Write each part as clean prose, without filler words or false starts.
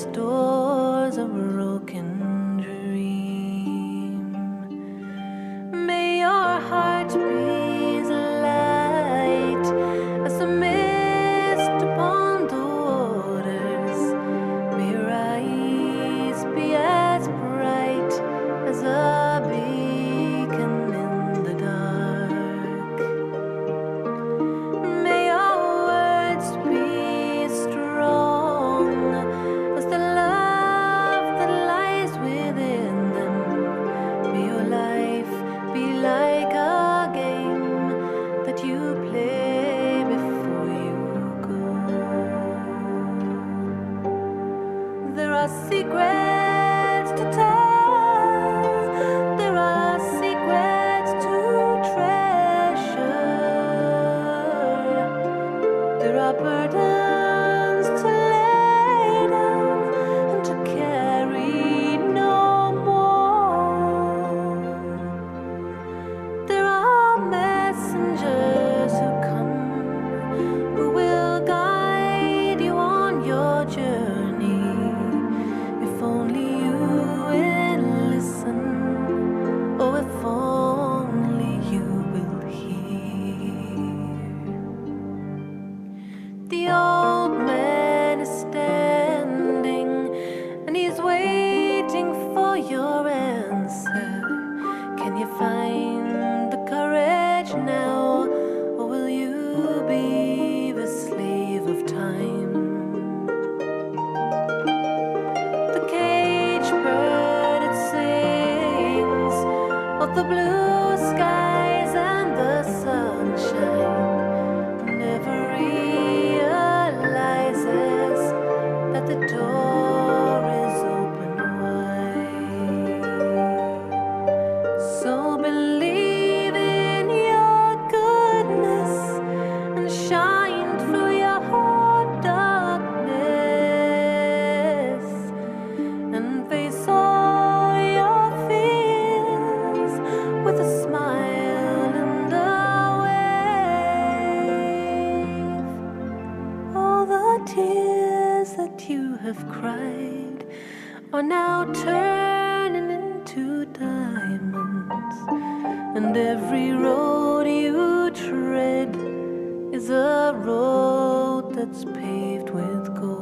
restores a broken dream. May your heart be as light as the mist upon the waters. May your eyes be as bright as a beacon in the dark. May your words be strong as the love that lies within them. May your life be like a game that you play before you go. There are secrets to tell, there are secrets to treasure, there are burdens to lay down and to carry no more. There are messengers who come, who will guide you on your journey. If only you will listen, oh, if only you will hear. The old man is standing and he's waiting for your answer. Can you find the courage now, or will you be the slave of time? The cage bird, it sings of the blue skies and the sunshine, never realizes that the door is open wide. So believe in your goodness and shine through your darkness, and face all your fears with a smile and a wave. All the tears that you have cried are now turning into diamonds, and every road you tread is a road that's paved with gold.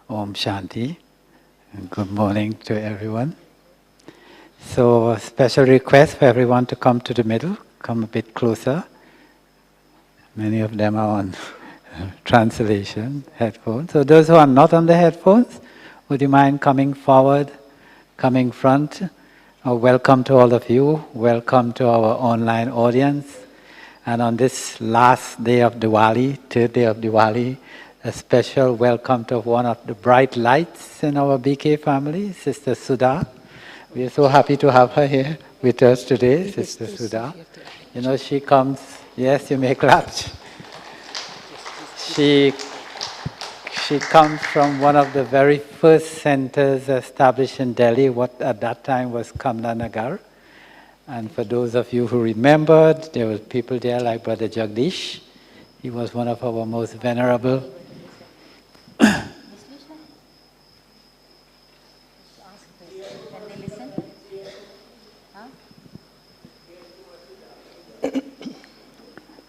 Om Shanti. And good morning to everyone. So a special request for everyone to come to the middle, come a bit closer. Many of them are on translation, headphones. So those who are not on the headphones, would you mind coming forward, coming front? Welcome to all of you. Welcome to our online audience. And on this last day of Diwali, third day of Diwali, a special welcome to one of the bright lights in our BK family, Sister Sudha. We are so happy to have her here with us today, Sister Sudha. You know, she comes, yes, you may clap. She comes from one of the very first centers established in Delhi, what at that time was Kamla Nagar. And for those of you who remembered, there were people there like Brother Jagdish. He was one of our most venerable.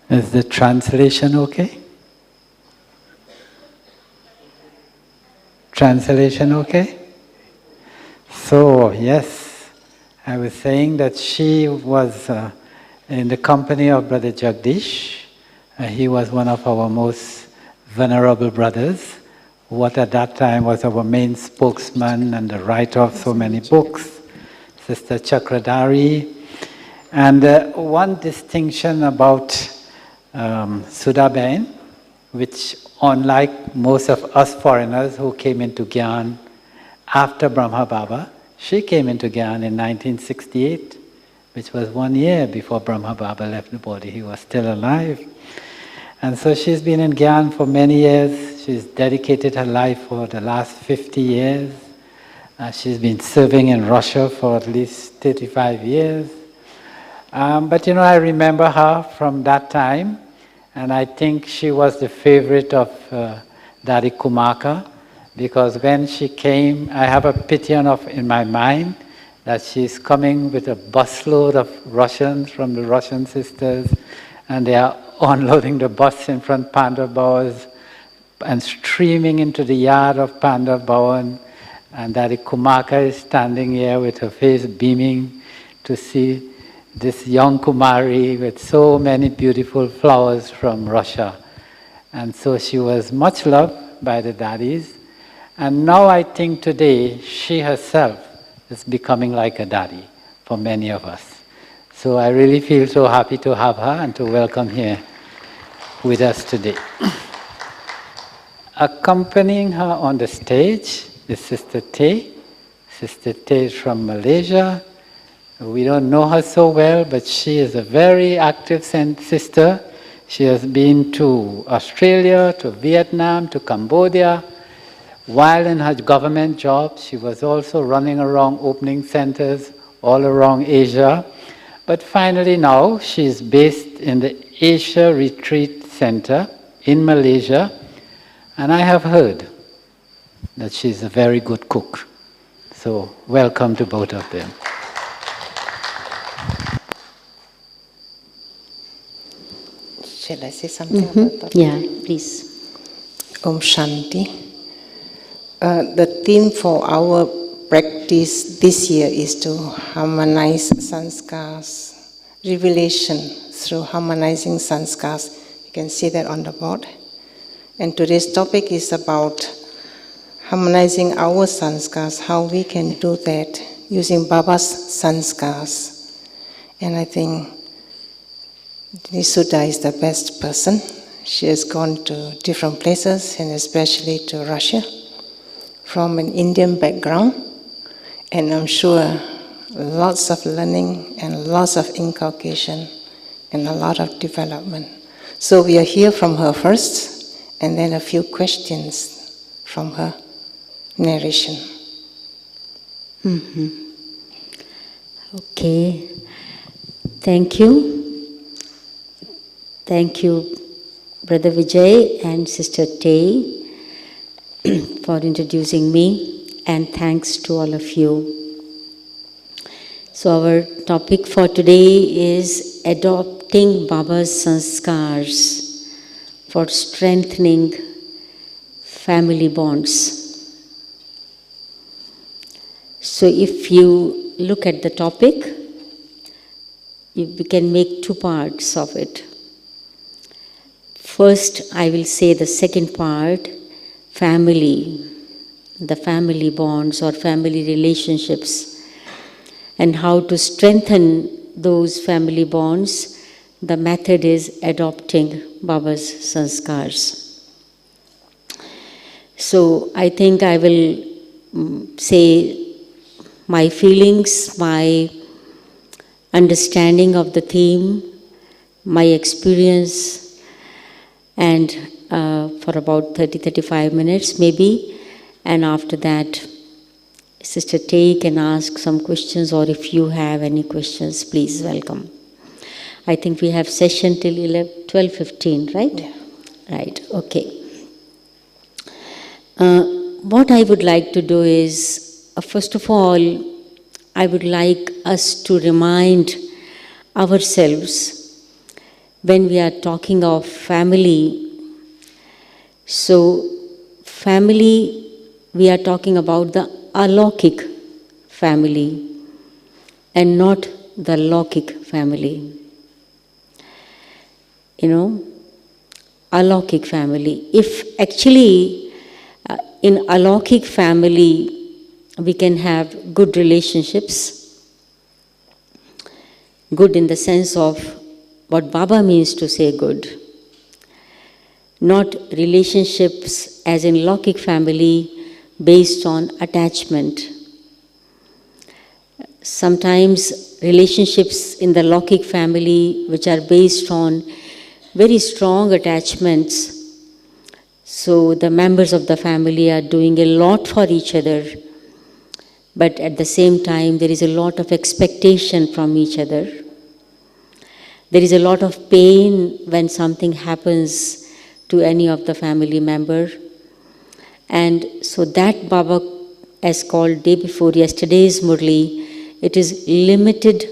Is the translation okay? Translation okay? So, yes, I was saying that she was in the company of Brother Jagdish. He was one of our most venerable brothers, what at that time was our main spokesman and the writer of so many books, Sister Chakradari. And one distinction about Sudha Ben, which unlike most of us foreigners who came into Gyan after Brahma Baba, she came into Gyan in 1968, which was 1 year before Brahma Baba left the body. He was still alive. And so she's been in Gyan for many years. She's dedicated her life for the last 50 years. She's been serving in Russia for at least 35 years. But I remember her from that time, and I think she was the favorite of Daddy Kumaka, because when she came, I have a picture in my mind that she's coming with a busload of Russians from the Russian sisters, and they are unloading the bus in front of Pandav Bhawan and streaming into the yard of Pandav Bhawan, and Daddy Kumaka is standing here with her face beaming to see this young Kumari with so many beautiful flowers from Russia. And so she was much loved by the daddies. And now I think today she herself is becoming like a daddy for many of us. So I really feel so happy to have her and to welcome here with us today. Accompanying her on the stage is Sister Tay. Sister Tay is from Malaysia. We don't know her so well, but she is a very active sister. She has been to Australia, to Vietnam, to Cambodia. While in her government job, she was also running around opening centers all around Asia. But finally now, she is based in the Asia Retreat Center in Malaysia. And I have heard that she's a very good cook. So welcome to both of them. Shall I say something about that? Yeah, please. Om Shanti. The theme for our practice this year is to harmonize sanskars, revelation through harmonizing sanskars. You can see that on the board. And today's topic is about harmonizing our sanskars, how we can do that using Baba's sanskars. And I think Sudha is the best person. She has gone to different places, and especially to Russia, from an Indian background. And I'm sure lots of learning and lots of inculcation and a lot of development. So we are here from her first, and then a few questions from her narration. Okay. Thank you. Thank you, Brother Vijay and Sister Tay, for introducing me, and thanks to all of you. So our topic for today is adopting Baba's sanskars for strengthening family bonds. So if you look at the topic, we can make two parts of it. First, I will say the second part, family, the family bonds or family relationships, and how to strengthen those family bonds. The method is adopting Baba's sanskars. So I think I will say my feelings, my understanding of the theme, my experience, and for about 30-35 minutes maybe, and after that Sister Tay can ask some questions, or if you have any questions, please welcome. I think we have session till 12:15, right? Yeah. Right, okay. What I would like to do is, first of all, I would like us to remind ourselves when we are talking of family. So family we are talking about the alokik family and not the lokik family. You know, alokik family. If actually in alokik family we can have good relationships, good in the sense of what Baba means to say good, not relationships as in Lokik family based on attachment. Sometimes relationships in the Lokik family which are based on very strong attachments, so the members of the family are doing a lot for each other, but at the same time there is a lot of expectation from each other. There is a lot of pain when something happens to any of the family member. And so that Baba has called day before yesterday's Murli, it is limited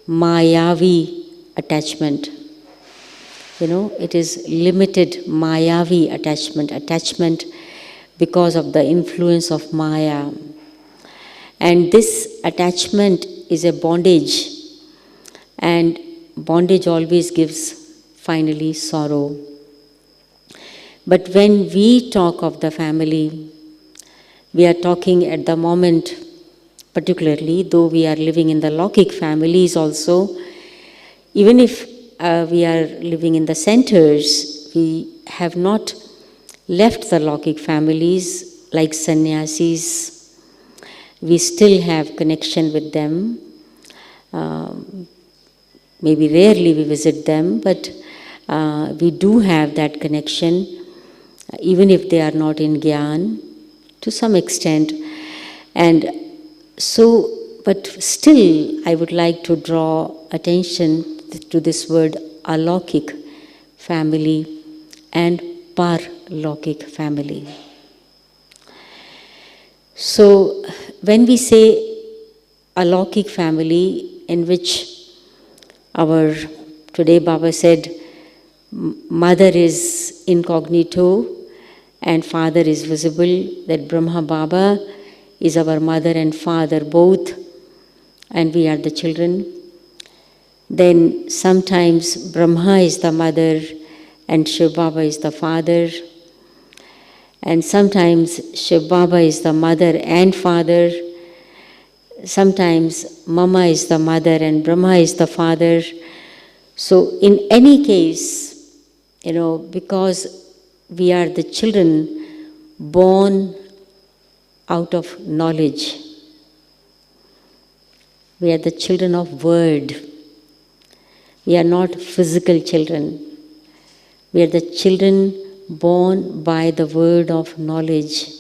Mayavi attachment. You know, it is limited Mayavi attachment because of the influence of Maya. And this attachment is a bondage, and bondage always gives finally sorrow. But when we talk of the family, we are talking at the moment, particularly, though we are living in the Lokik families also, even if we are living in the centers, we have not left the Lokik families like sannyasis. We still have connection with them. Maybe rarely we visit them, but we do have that connection, even if they are not in Gyan, to some extent. And so, but still, I would like to draw attention to this word alokik family and parlokik family. So, when we say alokik family, in which our, today Baba said, mother is incognito and father is visible, that Brahma Baba is our mother and father both, and we are the children. Then sometimes Brahma is the mother and Shiv Baba is the father. And sometimes Shiv Baba is the mother and father. Sometimes Mama is the mother and Brahma is the father. So in any case, you know, because we are the children born out of knowledge. We are the children of word. We are not physical children. We are the children born by the word of knowledge.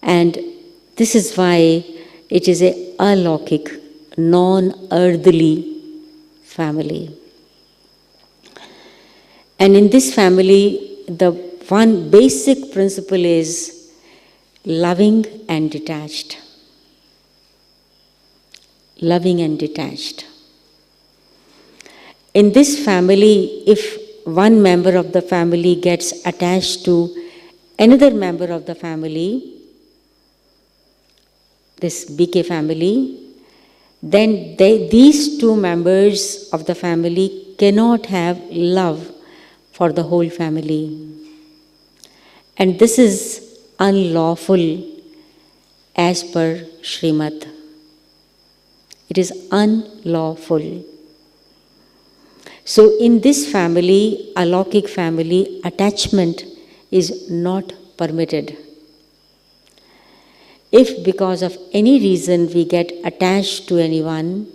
And this is why it is a alokik, non-earthly family. And in this family, the one basic principle is loving and detached. Loving and detached. In this family, if one member of the family gets attached to another member of the family, this BK family, then these two members of the family cannot have love for the whole family. And this is unlawful as per Srimad. It is unlawful. So in this family, alokik family, attachment is not permitted. If because of any reason we get attached to anyone,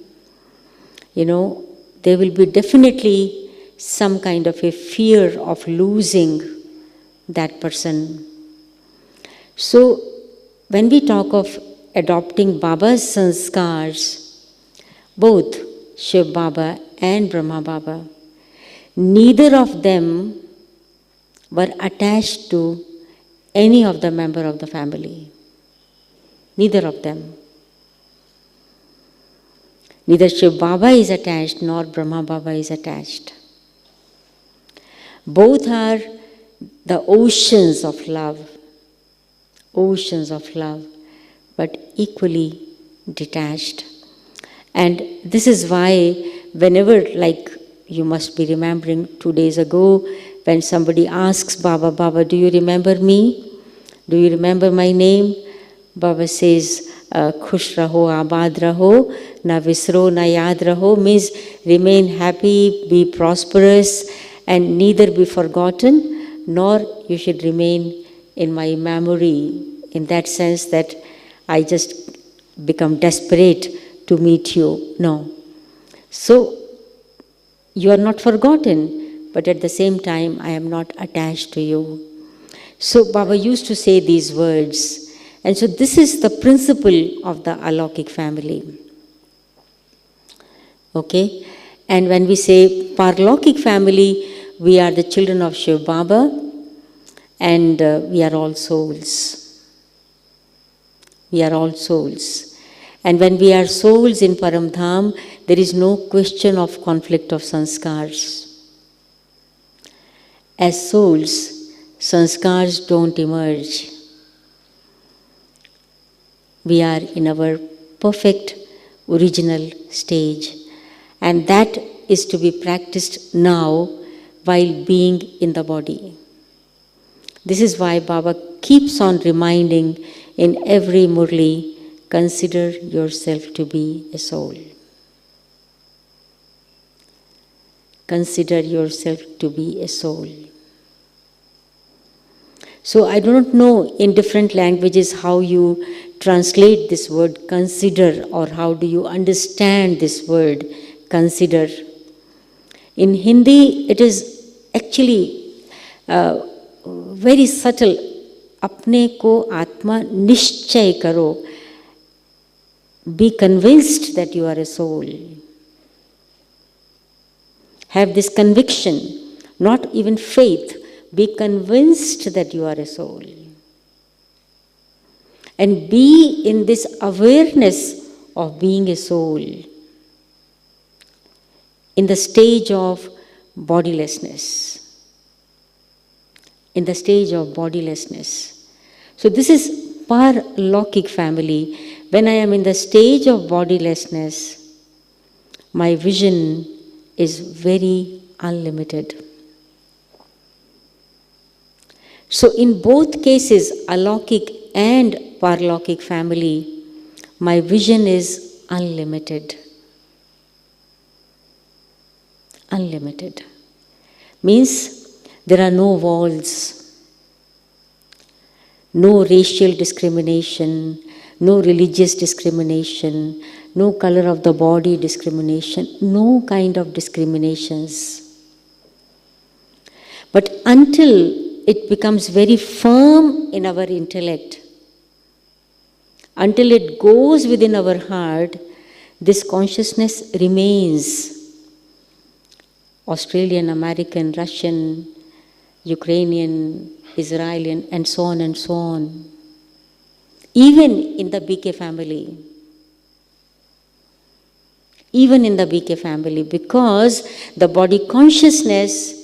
you know, there will be definitely some kind of a fear of losing that person. So when we talk of adopting Baba's sanskars, both Shiv Baba and Brahma Baba, neither of them were attached to any of the member of the family. Neither of them. Neither Shiv Baba is attached nor Brahma Baba is attached. Both are the oceans of love. oceans of love, but equally detached. And this is why whenever, like you must be remembering 2 days ago, when somebody asks Baba, Baba, do you remember me? Do you remember my name? Baba says, Khush raho, abad raho, na visro, na yaad raho, means remain happy, be prosperous, and neither be forgotten, nor you should remain in my memory, in that sense that I just become desperate to meet you. No. So, you are not forgotten, but at the same time, I am not attached to you. So, Baba used to say these words. And so, this is the principle of the Alaukic family. Okay? And when we say Paralaukic family, we are the children of Shiv Baba, and we are all souls. We are all souls. And when we are souls in Paramdham, there is no question of conflict of sanskars. As souls, sanskars don't emerge. We are in our perfect original stage. And that is to be practiced now while being in the body. This is why Baba keeps on reminding in every murli, consider yourself to be a soul. Consider yourself to be a soul. So I do not know in different languages how you translate this word consider, or how do you understand this word consider. In Hindi, it is actually very subtle. Apne ko atma nishchay karo. Be convinced that you are a soul. Have this conviction, not even faith. Be convinced that you are a soul. And be in this awareness of being a soul, in the stage of bodilessness. In the stage of bodilessness. So this is Paralaukic family. When I am in the stage of bodilessness, my vision is very unlimited. So in both cases, Alaukic and Paralaukic family, my vision is unlimited. Unlimited. Means there are no walls, no racial discrimination, no religious discrimination, no color of the body discrimination, no kind of discriminations. But until it becomes very firm in our intellect, until it goes within our heart, this consciousness remains. Australian, American, Russian, Ukrainian, Israeli, and so on and so on. Even in the BK family. Even in the BK family, because the body consciousness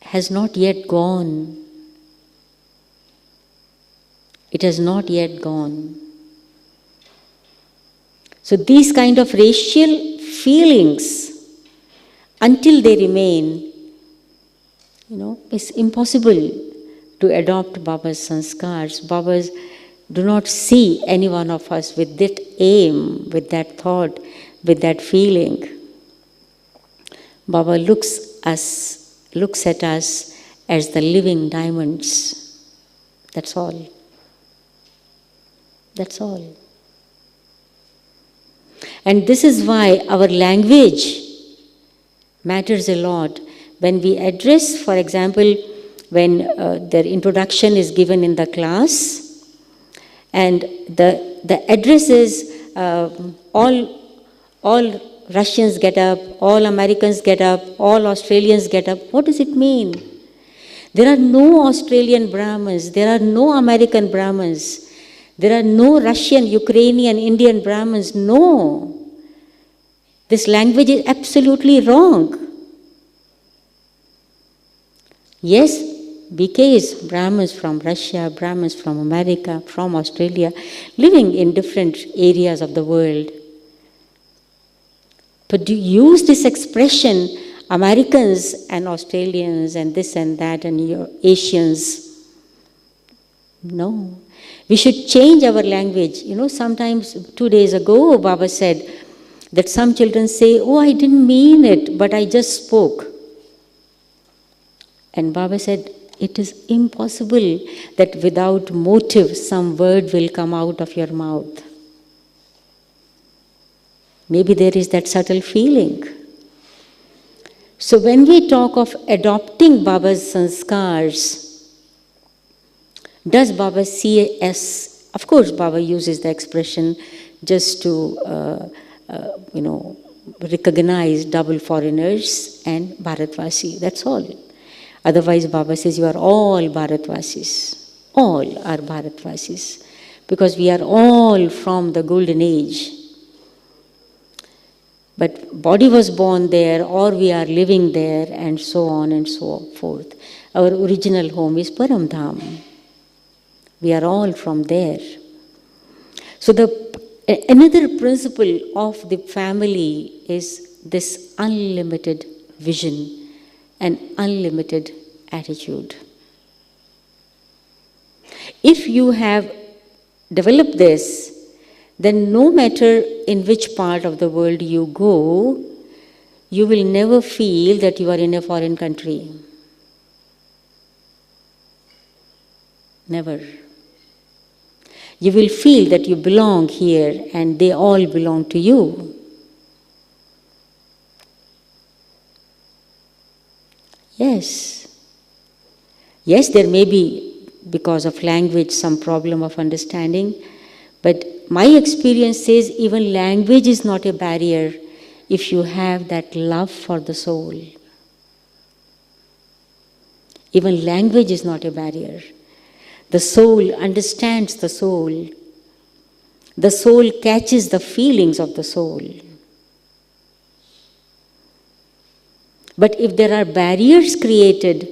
has not yet gone. It has not yet gone. So these kind of racial feelings, until they remain, it's impossible to adopt Baba's sanskars. Babas do not see any one of us with that aim, with that thought, with that feeling. Baba looks at us as the living diamonds. That's all. That's all. And this is why our language matters a lot. When we address, for example, when their introduction is given in the class, and the address is all Russians get up, all Americans get up, all Australians get up. What does it mean? There are no Australian Brahmins, there are no American Brahmins, there are no Russian, Ukrainian, Indian Brahmins. No. This language is absolutely wrong. Yes, BKs, Brahmins from Russia, Brahmins from America, from Australia, living in different areas of the world. But do you use this expression, Americans and Australians and this and that and your Asians? No. We should change our language. Sometimes 2 days ago, Baba said that some children say, "Oh, I didn't mean it, but I just spoke." And Baba said, it is impossible that without motive some word will come out of your mouth. Maybe there is that subtle feeling. So when we talk of adopting Baba's sanskars, does Baba see us? Of course, Baba uses the expression just to, recognize double foreigners and Bharatvasi. That's all. Otherwise, Baba says, you are all Bharatvasis. All are Bharatvasis. Because we are all from the golden age. But body was born there, or we are living there, and so on and so forth. Our original home is Paramdham. We are all from there. So another principle of the family is this unlimited vision and unlimited attitude. If you have developed this, then no matter in which part of the world you go, you will never feel that you are in a foreign country. Never. You will feel that you belong here and they all belong to you. Yes. Yes, there may be, because of language, some problem of understanding, but my experience says even language is not a barrier if you have that love for the soul. Even language is not a barrier. The soul understands the soul. The soul catches the feelings of the soul. But if there are barriers created,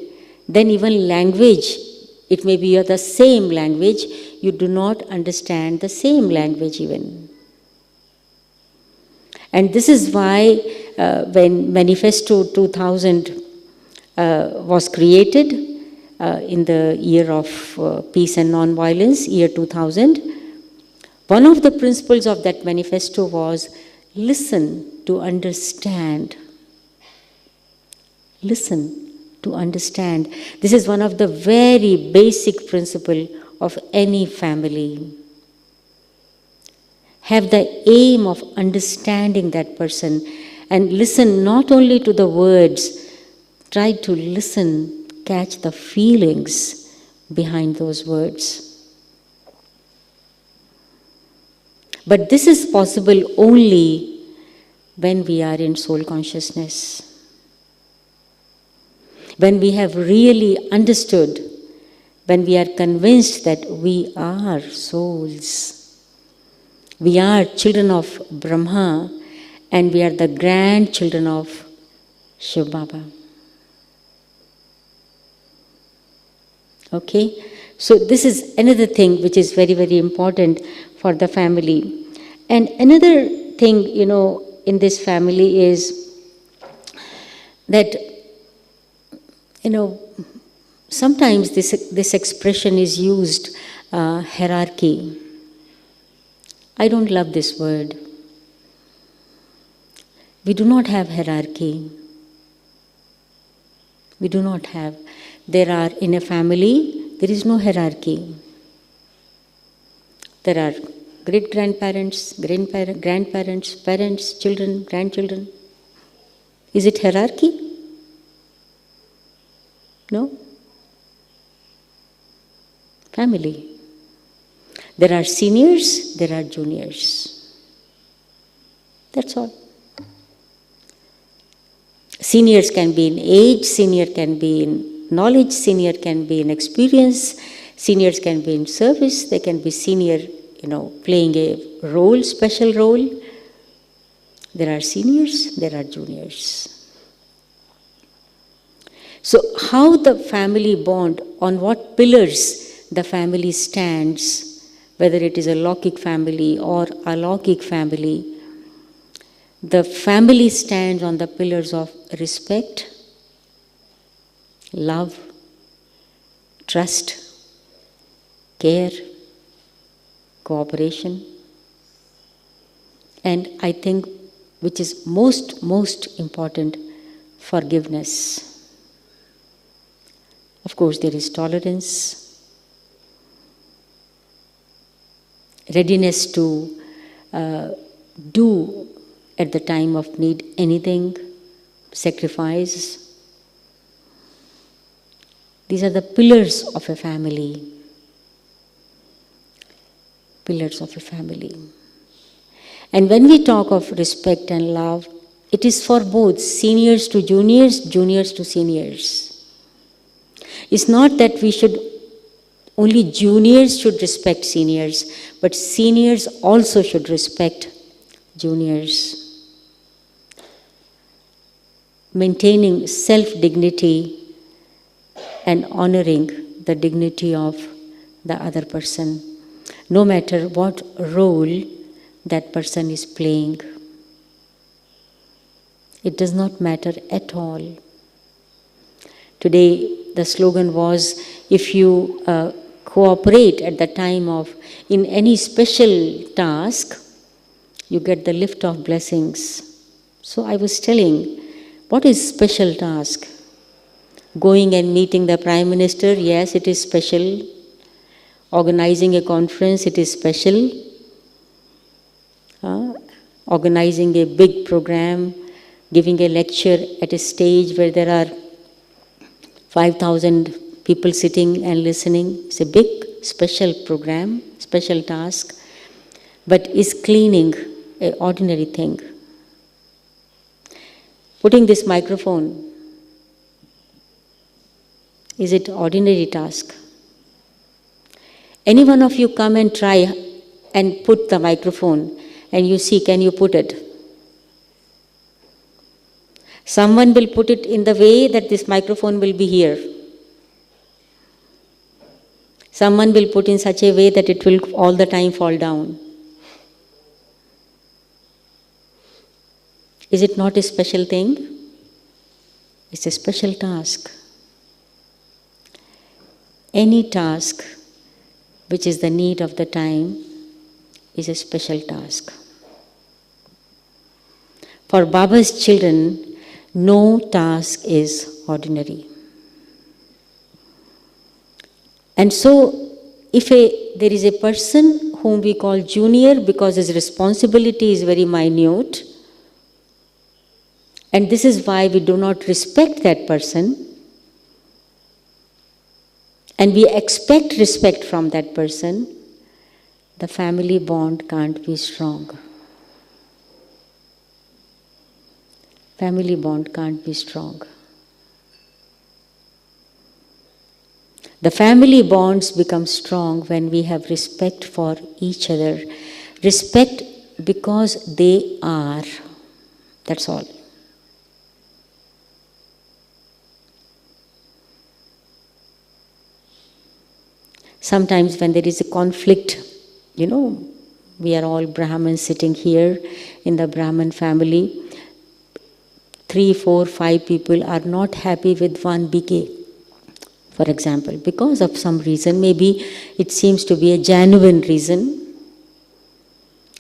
then even language, it may be the same language, you do not understand the same language even. And this is why when Manifesto 2000 was created in the year of peace and non-violence, year 2000, one of the principles of that manifesto was listen to understand. Listen to understand. This is one of the very basic principles of any family. Have the aim of understanding that person and listen not only to the words, try to listen, catch the feelings behind those words. But this is possible only when we are in soul consciousness. When we have really understood, when we are convinced that we are souls, we are children of Brahma, and we are the grandchildren of Shiv Baba. Okay? So this is another thing which is very, very important for the family. And another thing, in this family is that, sometimes this expression is used, hierarchy. I don't love this word. We do not have hierarchy. We do not have. In a family, there is no hierarchy. There are great-grandparents, grandparents, parents, children, grandchildren. Is it hierarchy? No. Family. There are seniors, there are juniors. That's all. Seniors can be in age, senior can be in knowledge, senior can be in experience, seniors can be in service, they can be senior, playing a role, special role. There are seniors, there are juniors. So how the family bond, on what pillars the family stands, whether it is a Lokik family or a Alaukik family, the family stands on the pillars of respect, love, trust, care, cooperation, and I think, which is most important, forgiveness. Of course, there is tolerance, readiness to do at the time of need anything, sacrifice. These are the pillars of a family. Pillars of a family. And when we talk of respect and love, it is for both seniors to juniors, juniors to seniors. It's not that we should, only juniors should respect seniors, but seniors also should respect juniors. Maintaining self-dignity and honoring the dignity of the other person, no matter what role that person is playing. It does not matter at all. Today, the slogan was, if you cooperate at the time of, in any special task, you get the lift of blessings. So I was telling, what is special task? Going and meeting the Prime Minister, yes, it is special. Organizing a conference, it is special. Organizing a big program, giving a lecture at a stage where there are 5,000 people sitting and listening. It's a big, special program, special task. But is cleaning an ordinary thing? Putting this microphone, is it ordinary task? Any one of you come and try and put the microphone and you see, can you put it? Someone will put it in the way that this microphone will be here. Someone will put in such a way that it will all the time fall down. Is it not a special thing? It's a special task. Any task which is the need of the time is a special task. For Baba's children, no task is ordinary. And so, if there is a person whom we call junior because his responsibility is very minute, and this is why we do not respect that person, and we expect respect from that person, the family bond can't be strong. Family bond can't be strong. The family bonds become strong when we have respect for each other. Respect because they are. That's all. Sometimes when there is a conflict, we are all Brahmins sitting here in the Brahmin family. 3, 4, 5 people are not happy with one bouquet, for example, because of some reason. Maybe it seems to be a genuine reason.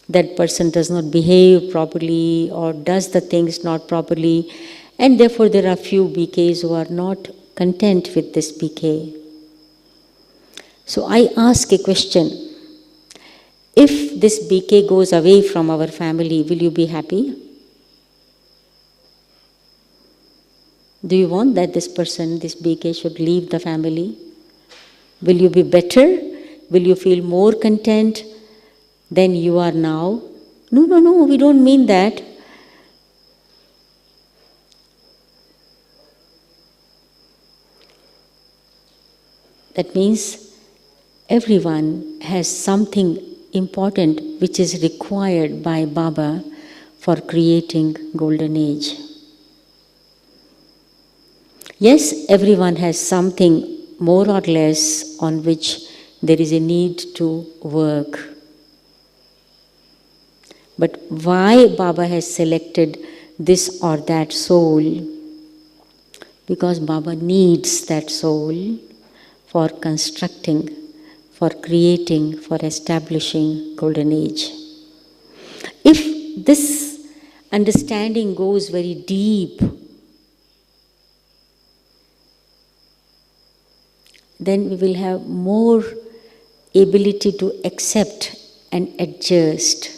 That person does not behave properly or does the things not properly, and therefore there are few bouquets who are not content with this bouquet. So I ask a question. If this bouquet goes away from our family, will you be happy? Do you want that this person, this bouquet should leave the family? Will you be better? Will you feel more content than you are now? No, we don't mean that. That means everyone has something important which is required by Baba for creating golden age. Yes, everyone has something more or less on which there is a need to work. But why Baba has selected this or that soul? Because Baba needs that soul for constructing, for creating, for establishing Golden Age. If this understanding goes very deep, then we will have more ability to accept and adjust.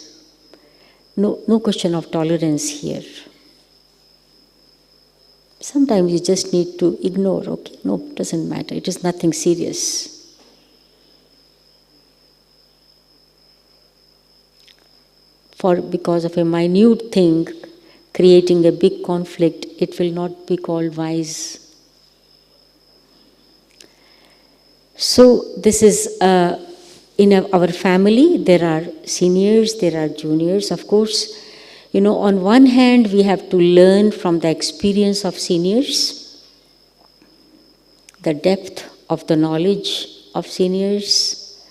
No question of tolerance here. Sometimes you just need to ignore, okay, no, doesn't matter, it is nothing serious. Because of a minute thing, creating a big conflict, it will not be called wise. So this is, in our family, there are seniors, there are juniors, of course. You know, on one hand, we have to learn from the experience of seniors, the depth of the knowledge of seniors.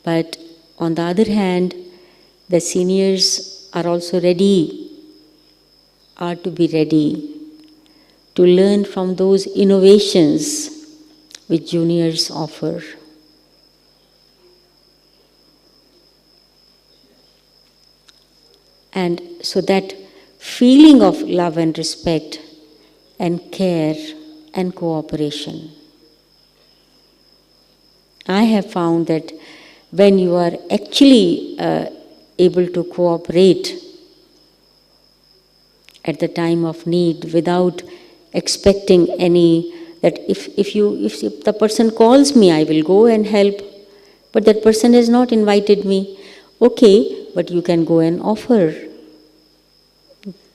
But on the other hand, the seniors are also to be ready to learn from those innovations which juniors offer. And so that feeling of love and respect and care and cooperation. I have found that when you are actually able to cooperate at the time of need without expecting any, that if the person calls me, I will go and help, but that person has not invited me, okay, but you can go and offer.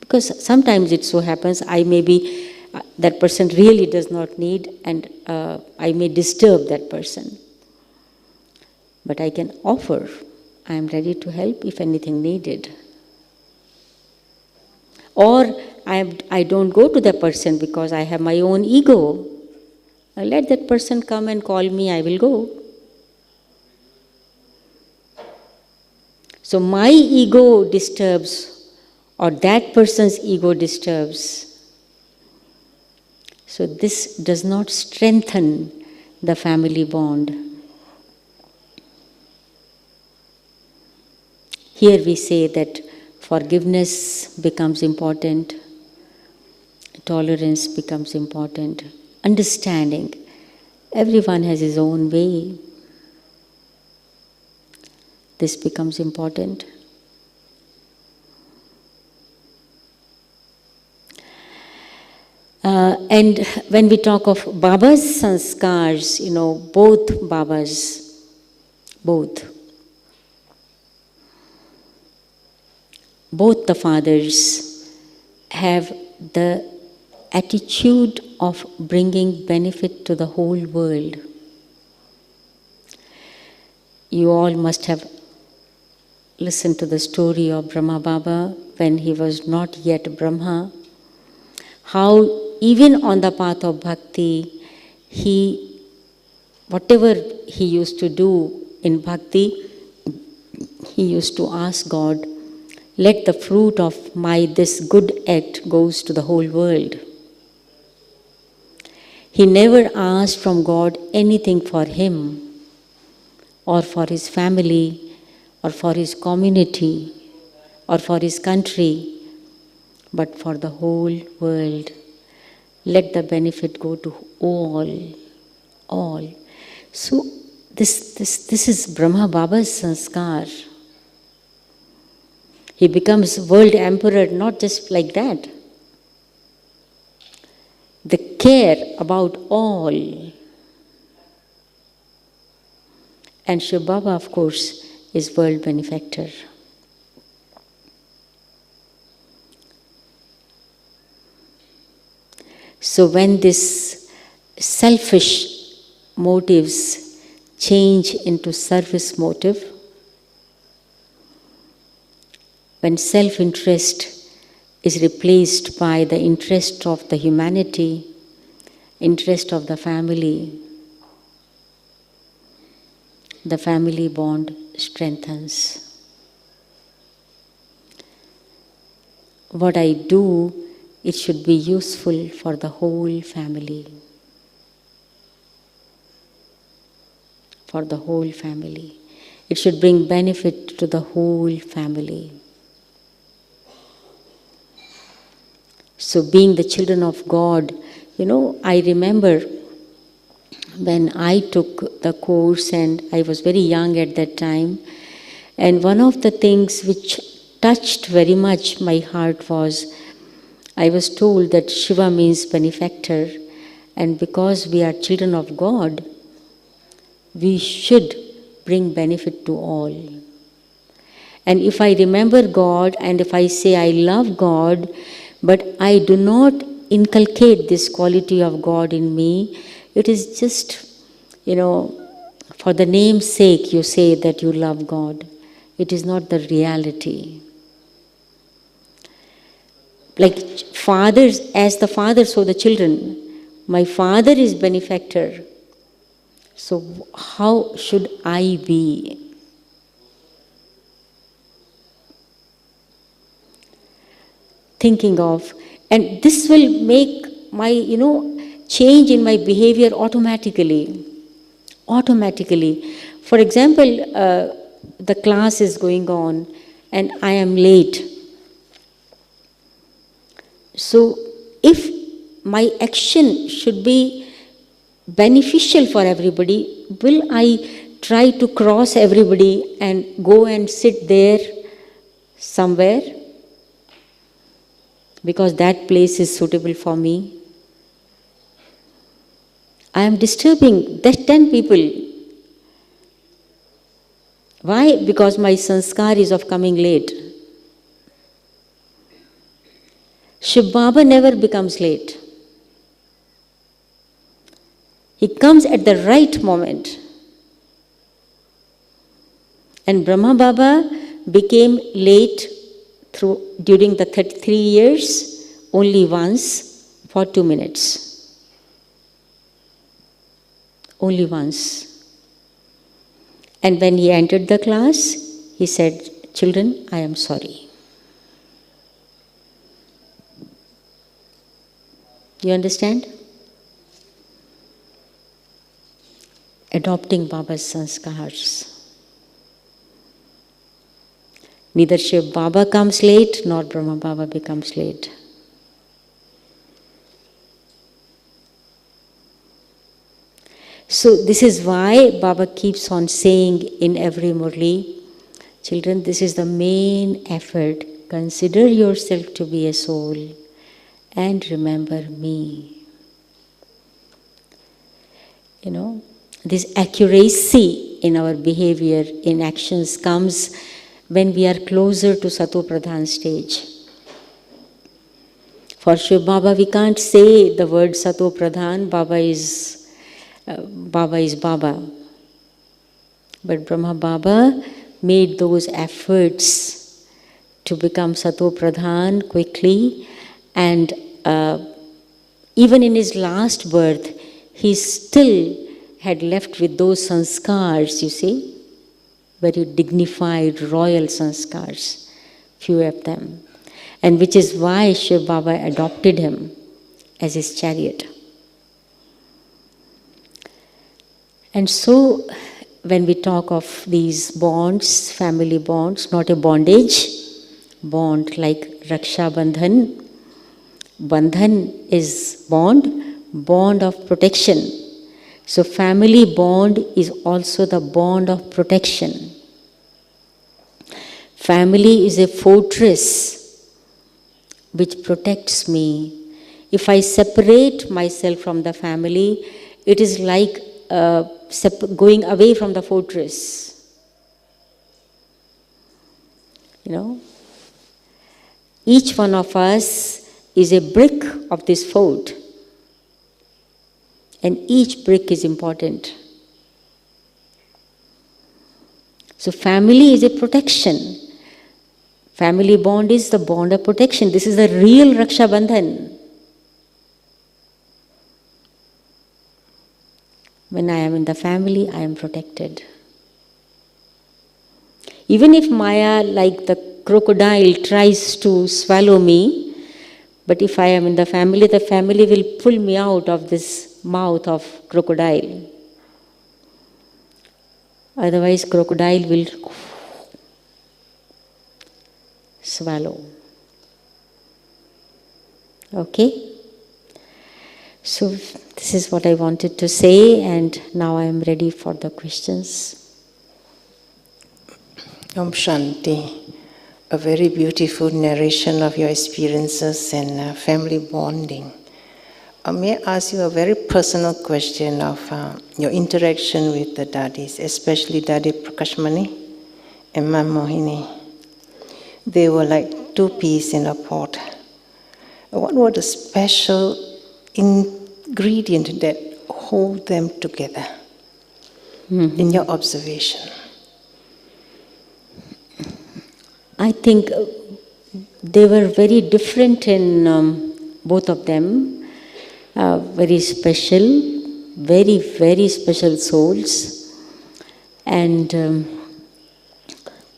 Because sometimes it so happens, that person really does not need, and I may disturb that person. But I can offer. I am ready to help if anything needed. Or I don't go to the person because I have my own ego. I let that person come and call me, I will go. So my ego disturbs, or that person's ego disturbs. So this does not strengthen the family bond. Here we say that forgiveness becomes important, tolerance becomes important, understanding. Everyone has his own way. This becomes important. And when we talk of Baba's sanskars, both Babas, both the fathers have the attitude of bringing benefit to the whole world. You all must have listened to the story of Brahma Baba when he was not yet Brahma, how even on the path of bhakti, whatever he used to do in bhakti, he used to ask God, let the fruit of this good act goes to the whole world. He never asked from God anything for him, or for his family, or for his community, or for his country, but for the whole world. Let the benefit go to all. So this is Brahma Baba's sanskar. He becomes world emperor not just like that. The care about all. And Shiv Baba, of course, is world benefactor. So when these selfish motives change into service motive, when self-interest is replaced by the interest of the humanity, interest of the family bond strengthens. What I do, it should be useful for the whole family. For the whole family. It should bring benefit to the whole family. So being the children of God, I remember when I took the course, and I was very young at that time, and one of the things which touched very much my heart was, I was told that Shiva means benefactor, and because we are children of God, we should bring benefit to all. And if I remember God, and if I say I love God, but I do not inculcate this quality of God in me, it is just, for the name's sake you say that you love God. It is not the reality. Like fathers, as the father, so the children. My father is benefactor. So how should I be? Thinking of, and this will make my, change in my behavior automatically. For example, the class is going on and I am late. So if my action should be beneficial for everybody, will I try to cross everybody and go and sit there somewhere because that place is suitable for me? I am disturbing that 10 people. Why? Because my sanskar is of coming late. Shiv Baba never becomes late. He comes at the right moment. And Brahma Baba became late during the 33 years only once for 2 minutes. Only once. And when he entered the class, he said, "Children, I am sorry." You understand? Adopting Baba's sanskars. Neither Shiv Baba comes late, nor Brahma Baba becomes late. So this is why Baba keeps on saying in every murli, children, this is the main effort. Consider yourself to be a soul and remember me. This accuracy in our behavior, in actions comes when we are closer to Sato Pradhan stage. For Shiv Baba, we can't say the word Sato Pradhan, Baba is Baba. But Brahma Baba made those efforts to become Sato Pradhan quickly, and even in his last birth, he still had left with those sanskars, you see, very dignified, royal sanskars, few of them. And which is why Shiv Baba adopted him as his chariot. And so, when we talk of these bonds, family bonds, not a bondage, bond like Raksha Bandhan. Bandhan is bond of protection. So family bond is also the bond of protection. Family is a fortress which protects me. If I separate myself from the family, it is like going away from the fortress. Each one of us is a brick of this fort. And each brick is important. So family is a protection. Family bond is the bond of protection. This is the real Raksha Bandhan. When I am in the family, I am protected. Even if Maya, like the crocodile, tries to swallow me, but if I am in the family will pull me out of this mouth of crocodile. Otherwise, crocodile will swallow. Okay? So this is what I wanted to say, and now I am ready for the questions. Om Shanti. A very beautiful narration of your experiences and family bonding. May I ask you a very personal question of your interaction with the daddies, especially Daddy Prakashmani and Mam Mohini. They were like two peas in a pot. What was the special ingredient that hold them together in your observation? I think they were very different in both of them. Very special, very, very special souls. And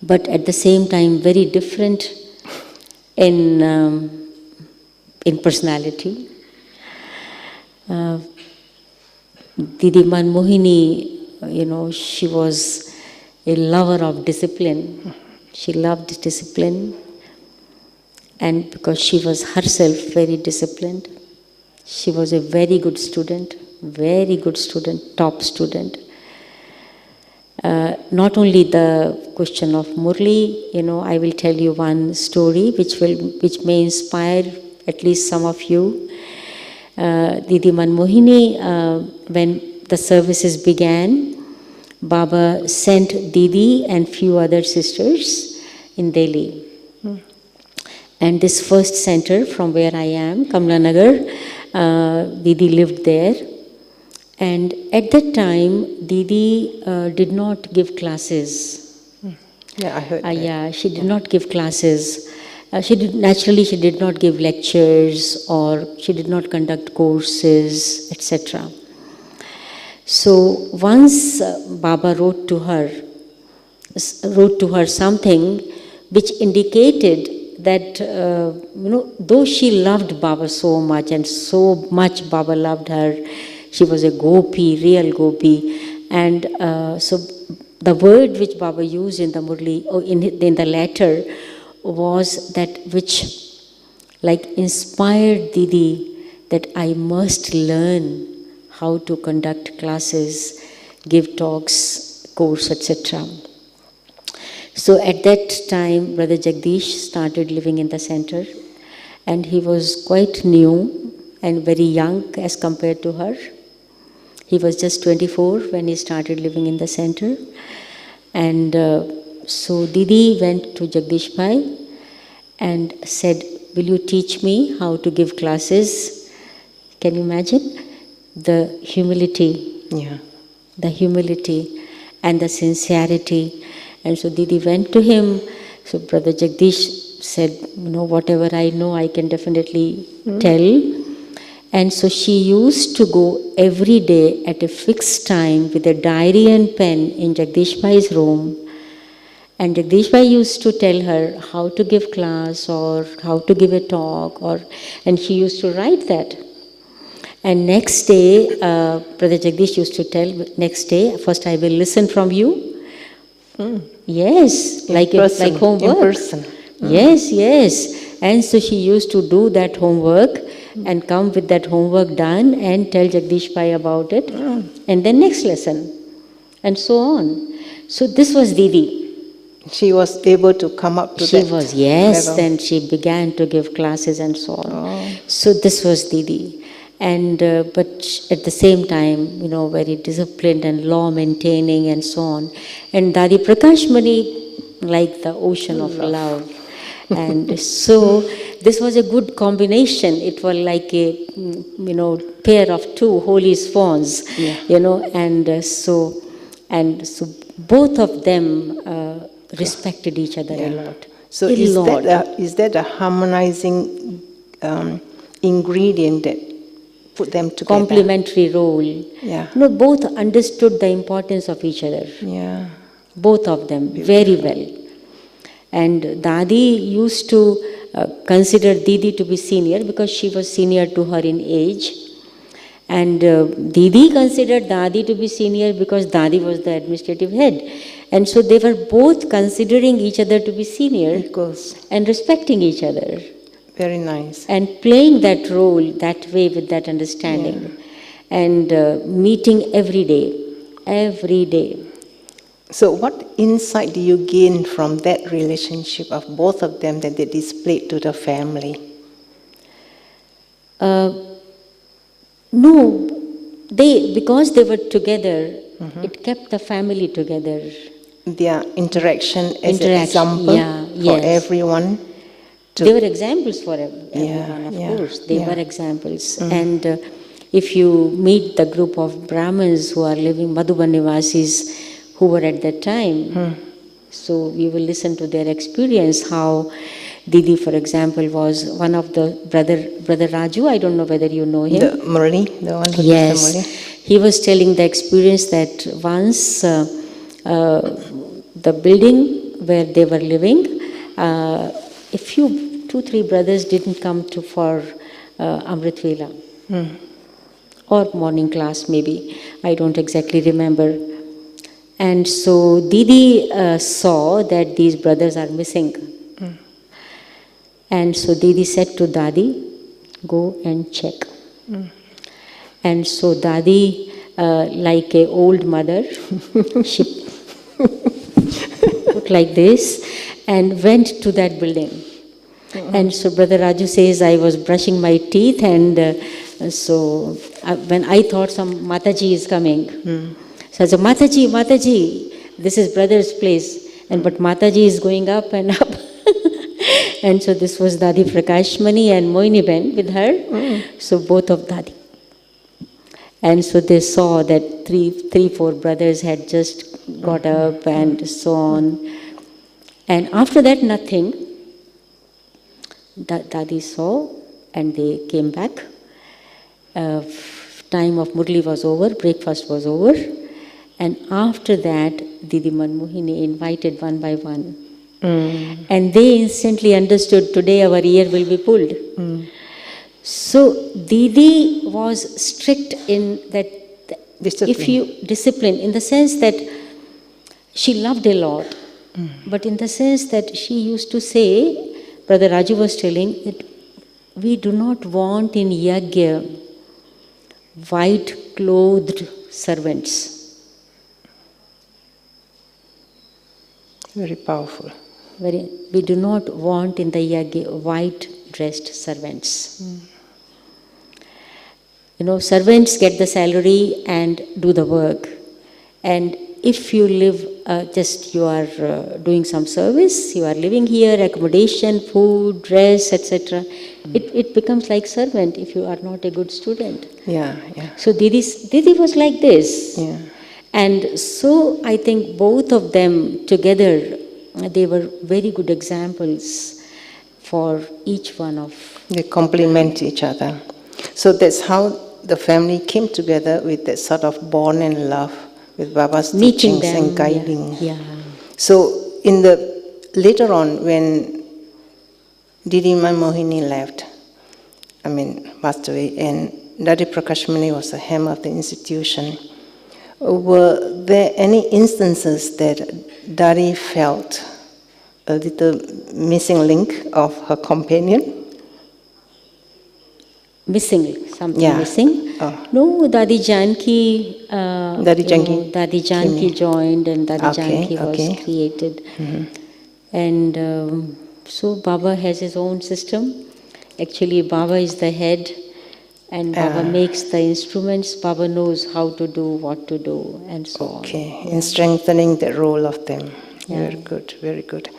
but at the same time very different in personality. Didi Manmohini, she was a lover of discipline. She loved discipline, and because she was herself very disciplined, she was a very good student, top student. Not only the question of Murli, I will tell you one story which may inspire at least some of you. Didi Manmohini, when the services began, Baba sent Didi and few other sisters in Delhi. And this first center from where I am, Kamla Nagar, Didi lived there. And at that time, Didi did not give classes. Yeah, I heard that. Yeah, she did not give classes. She did not give lectures, or she did not conduct courses, etc. So once Baba wrote to her something which indicated that, though she loved Baba so much and so much Baba loved her, she was a gopi, real gopi. And so the word which Baba used in the Murli, or in the letter, was that which inspired Didi that I must learn how to conduct classes, give talks, course, etc. So at that time, Brother Jagdish started living in the center, and he was quite new and very young as compared to her. He was just 24 when he started living in the center. And so Didi went to Jagdish Bhai and said, "Will you teach me how to give classes?" Can you imagine? The humility. Yeah. The humility and the sincerity. And so Didi went to him. So Brother Jagdish said, whatever I know, I can definitely tell. And so she used to go every day at a fixed time with a diary and pen in Jagdish Bhai's room. And Jagdish Bhai used to tell her how to give class or how to give a talk, and she used to write that. And next day, Brother Jagdish used to tell, next day, first I will listen from you. Yes, like homework. In person. Yes. And so she used to do that homework and come with that homework done and tell Jagdish Bhai about it. And then next lesson. And so on. So this was Didi. She was able to come up to that She was, yes. level. Then she began to give classes and so on. Oh. So this was Didi. And but at the same time, very disciplined and law maintaining and so on. And Dadi Prakashmani, like the ocean of love. And so this was a good combination. It was like a pair of two holy swans. And so both of them respected each other a lot. So A lot. is that a harmonizing ingredient that put them together? Complementary role. Yeah. No, both understood the importance of each other. Yeah. Both of them very well. And Dadi used to consider Didi to be senior because she was senior to her in age. And Didi considered Dadi to be senior because Dadi was the administrative head. And so they were both considering each other to be senior Equals. and respecting each other. Very nice. And playing that role that way with that understanding. And meeting every day. Every day. So what insight do you gain from that relationship of both of them that they displayed to the family? No, because they were together, it kept the family together. Their interaction as an Interaction, example yeah, for yes. everyone. They were examples for everyone, of course. They were examples. And if you meet the group of Brahmins who are living, Madhuban Nivasis, who were at that time, so you will listen to their experience, how Didi, for example, was one of the brother Raju, I don't know whether you know him. The Murali, the one who Yes, did the Murali. he was telling the experience that once the building where they were living, a few, 2-3 brothers didn't come for Amrit Vela or morning class maybe, I don't exactly remember. And so Didi saw that these brothers are missing. And so Didi said to Dadi, go and check. And so Dadi, like an old mother, she put like this and went to that building. And so Brother Raju says, I was brushing my teeth, and so when I thought some Mataji is coming, so I said, Mataji, this is brother's place. But Mataji is going up and up. And so this was Dadi Prakashmani and Moini Ben with her. So both of Dadi. And so they saw that 4 brothers had just got up and so on. And after that, nothing. Dadi saw and they came back. Time of Murli was over, breakfast was over. And after that, Didi Manmohini invited one by one. And they instantly understood, today our ear will be pulled. So Didi was strict in that, discipline, in the sense that she loved a lot. But in the sense that she used to say, Brother Raju was telling, that we do not want in Yagya white-clothed servants. Very powerful. We do not want in the Yagya white-dressed servants. Servants get the salary and do the work. And if you live, you are doing some service, you are living here, accommodation, food, dress, etc. It becomes like servant if you are not a good student. So Didi was like this. And so I think both of them together, they were very good examples for each one of. They complement each other. So that's how the family came together, with that sort of bond and love, with Baba's teachings and guiding. So later on, when Didi Manmohini left, passed away, and Dadi Prakashmani was the hem of the institution, were there any instances that Dadi felt a little missing link of her companion? Missing? No, Dadi Janki joined, and Dadi Janki was created. And so Baba has his own system. Actually, Baba is the head, and Baba makes the instruments. Baba knows how to do, what to do, and so on. In strengthening the role of them. Very good, very good.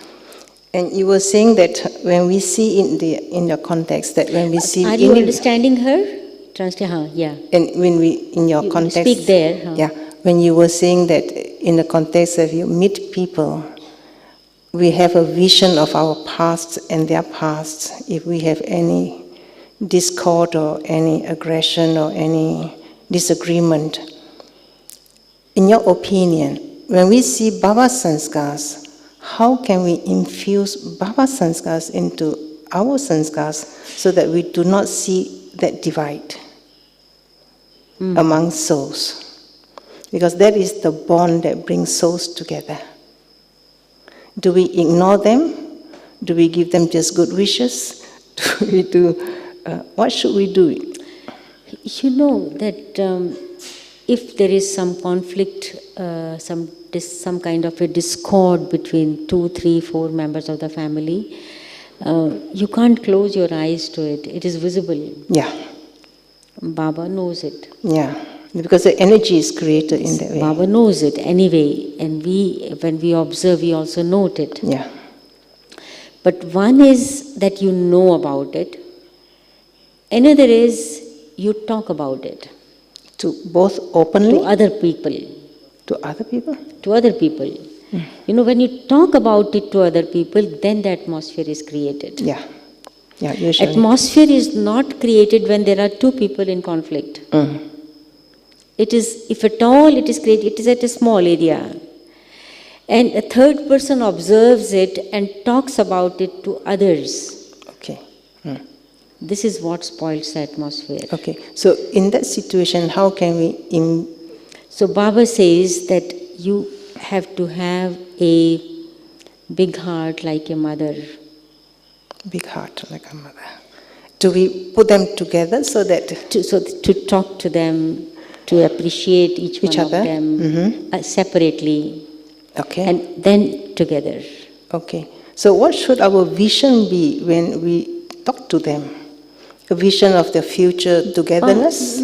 And you were saying that when we see in your context, that when we see... Are you understanding her? And when we, in your context... Speak there. When you were saying that in the context of you meet people we have a vision of our past and their past. If we have any discord or any aggression or any disagreement, in your opinion, when we see Baba Sanskars, how can we infuse Baba Sanskars into our Sanskars so that we do not see that divide among souls? Because that is the bond that brings souls together. Do we ignore them? Do we give them just good wishes? What should we do? You know that if there is some conflict, some kind of a discord between 2, 3, 4 members of the family, you can't close your eyes to it. It is visible. Yeah. Baba knows it. Yeah. Because the energy is created in that way. Baba knows it anyway, and when we observe, we also note it. Yeah. But one is that you know about it. Another is you talk about it. To both openly? To other people. To other people? To other people. You know, when you talk about it to other people, then the atmosphere is created. Yeah. Yeah, usually. Atmosphere is not created when there are 2 people in conflict. It is, if at all it is created, it is at a small area. And a third person observes it and talks about it to others. Okay. This is what spoils the atmosphere. Okay. So in that situation, how can we... So Baba says that you have to have a big heart like a mother. Big heart like a mother. Do we put them together so that... To talk to them, to appreciate each one other? of them separately. Okay. And then together. Okay. So what should our vision be when we talk to them? A vision of the future togetherness?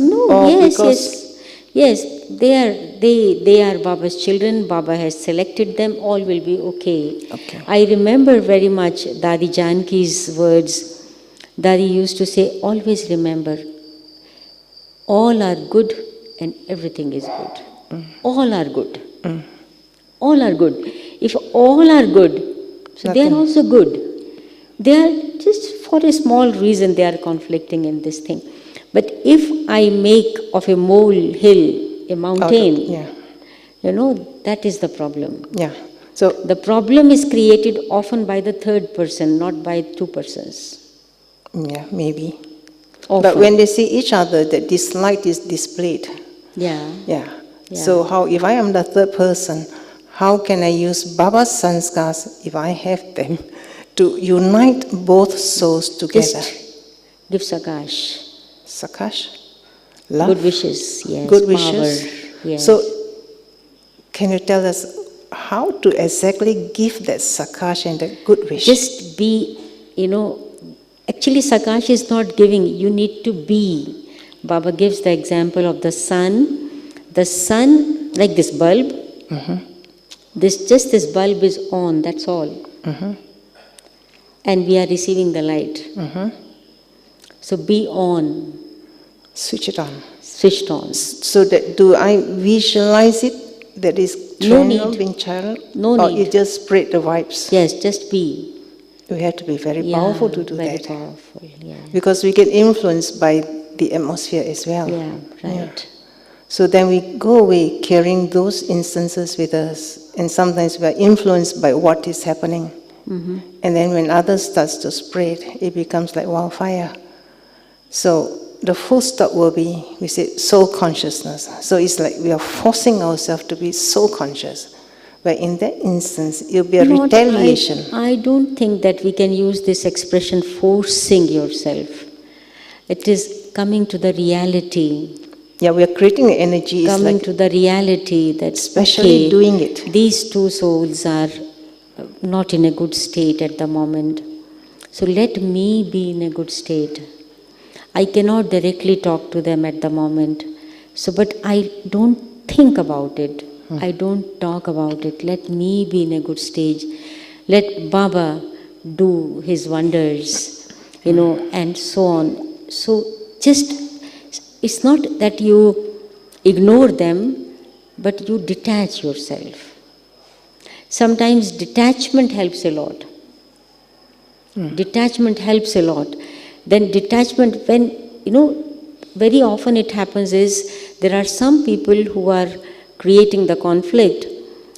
Yes. They are Baba's children. Baba has selected them. All will be okay. I remember very much Dadi Janki's words. Dadi used to say, always remember, all are good and everything is good. All are good. All are good. If all are good, so they are also good. They are just for a small reason they are conflicting in this thing. But if I make of a molehill a mountain, you know, that is the problem. Yeah. So the problem is created often by the third person, not by 2 persons. Yeah, maybe. Often. But when they see each other, the dislike is displayed. Yeah. So how, if I am the third person, how can I use Baba's Sanskars, if I have them, to unite both souls together? Just give Sakash. Sakash? Love? Good wishes, yes. Good wishes? Power, yes. So, can you tell us how to exactly give that Sakash and that good wish? Just be, you know, actually Sakash is not giving, you need to be. Baba gives the example of the sun. The sun, like this bulb, this bulb is on, that's all. And we are receiving the light. So be on. Switch it on. Switched on. So that, do I visualize it? That is being channeled? No or need. You just spread the vibes? Yes, just be. We have to be very powerful to do very that. Very powerful, yeah. Because we get influenced by the atmosphere as well. Yeah, right. So then we go away carrying those instances with us. And sometimes we are influenced by what is happening. And then when others starts to spread, it becomes like wildfire. So the full stop will be, we say, soul consciousness. So it's like we are forcing ourselves to be soul conscious. But in that instance, it will be a retaliation. I don't think that we can use this expression, forcing yourself. It is coming to the reality. Yeah, we are creating the energy. Coming to the reality that, especially doing it. These 2 souls are not in a good state at the moment. So let me be in a good state. I cannot directly talk to them at the moment. So, but I don't think about it. I don't talk about it. Let me be in a good stage. Let Baba do his wonders, you know, and so on. So just, it's not that you ignore them, but you detach yourself. Sometimes detachment helps a lot. Detachment helps a lot. Then detachment, when, very often it happens is, there are some people who are creating the conflict,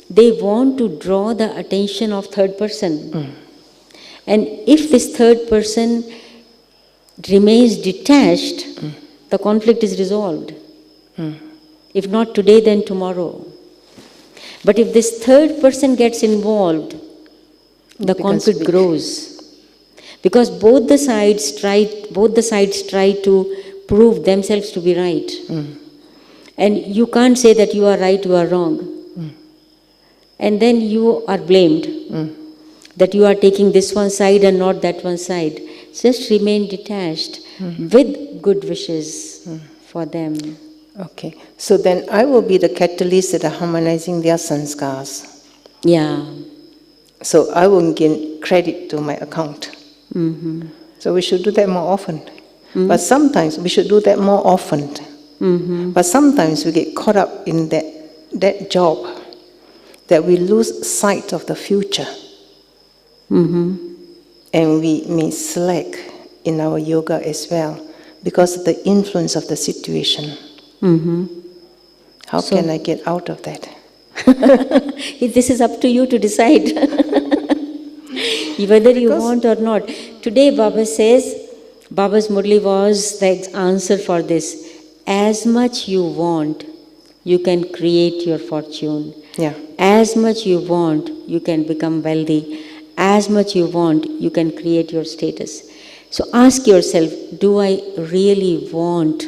they want to draw the attention of third person. And if this third person remains detached, the conflict is resolved. If not today, then tomorrow. But if this third person gets involved, the conflict grows. Because both the sides try to prove themselves to be right. And you can't say that you are right, you are wrong. And then you are blamed. That you are taking this one side and not that one side. Just remain detached with good wishes for them. Okay, so then I will be the catalyst that are harmonizing their sanskars. Yeah. So I will gain credit to my account. So we should do that more often. But sometimes we should do that more often. But sometimes we get caught up in that job that we lose sight of the future. And we may slack in our yoga as well because of the influence of the situation. How can I get out of that? This is up to you to decide. Whether you want or not. Today Baba says, Baba's Murli was the answer for this. As much you want, you can create your fortune. Yeah. As much you want, you can become wealthy. As much you want, you can create your status. So ask yourself, do I really want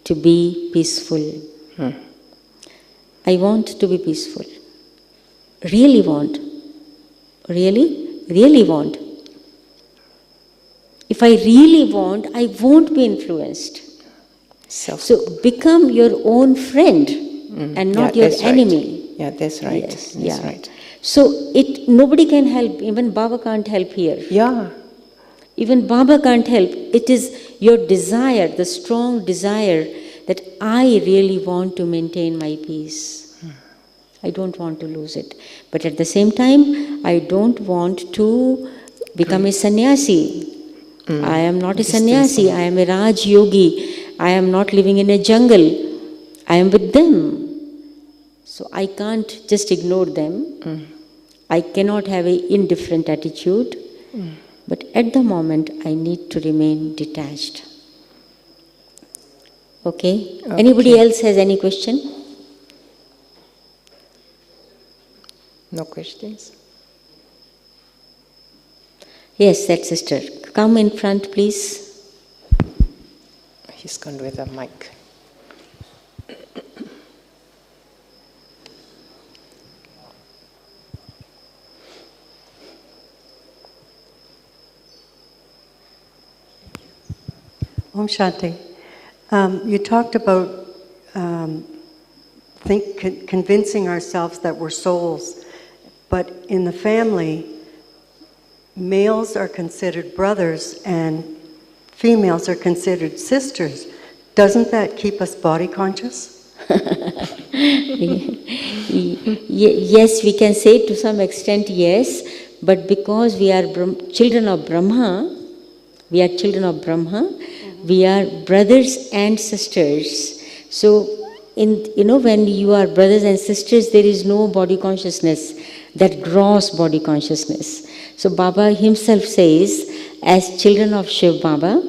to be peaceful? I want to be peaceful. Really want. Really want. If I really want, I won't be influenced. So become your own friend and not your enemy. Right. Yeah, that's right. Yes, that's right. So nobody can help. Even Baba can't help here. Yeah. Even Baba can't help. It is your desire, the strong desire that I really want to maintain my peace. I don't want to lose it. But at the same time, I don't want to become a sannyasi. I am not a sannyasi. I am a Raj Yogi. I am not living in a jungle. I am with them. So I can't just ignore them. I cannot have an indifferent attitude. But at the moment, I need to remain detached. Okay? Anybody else has any question? No questions? Yes, that sister. Come in front, please. He's gone with a mic. Om Shanti. You talked about convincing ourselves that we're souls, but in the family, males are considered brothers and females are considered sisters. Doesn't that keep us body conscious? Yes, we can say to some extent yes, but because we are children of Brahma, we are brothers and sisters. So, when you are brothers and sisters, there is no body consciousness, that gross body consciousness. So Baba himself says, as children of Shiv Baba,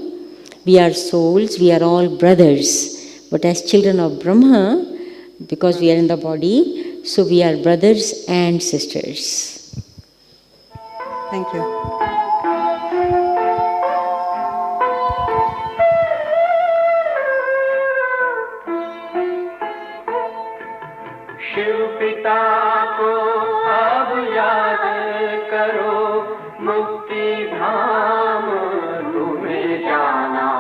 we are souls, we are all brothers. But as children of Brahma, because we are in the body, so we are brothers and sisters. Thank you. Shiv पिता को अब याद करो, मुक्ति धाम तुम्हें जाना